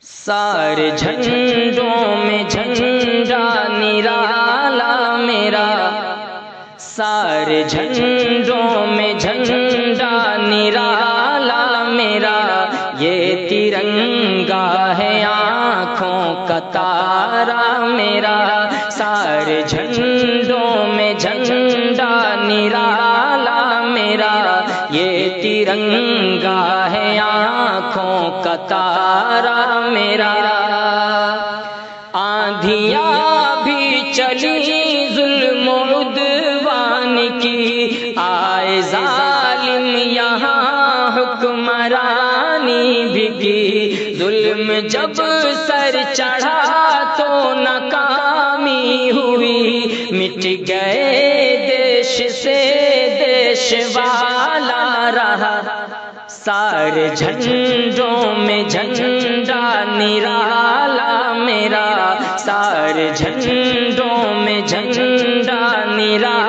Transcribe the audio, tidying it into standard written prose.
سارے جھنڈوں میں جھنڈا نرالا میرا، سارے جھنڈوں میں جھنڈا نرالا میرا، یہ ترنگا ہے آنکھوں کا تارا میرا، سارے جھنڈوں میں جھنڈا نرالا میرا، یہ ترنگا ہے آنکھوں کا تارا میرا۔ آندھیاں بھی چلی ظلم و عدوان کی، آئے ظالم یہاں حکمرانی بھی کی، ظلم جب سر چڑھا تو ناکامی ہوئی، مٹ گئے دیش سے دیش والا رہا، سارے جھنڈوں میں جھنڈا نرالا میرا، سارے جھنڈوں میں جھنڈا نرالا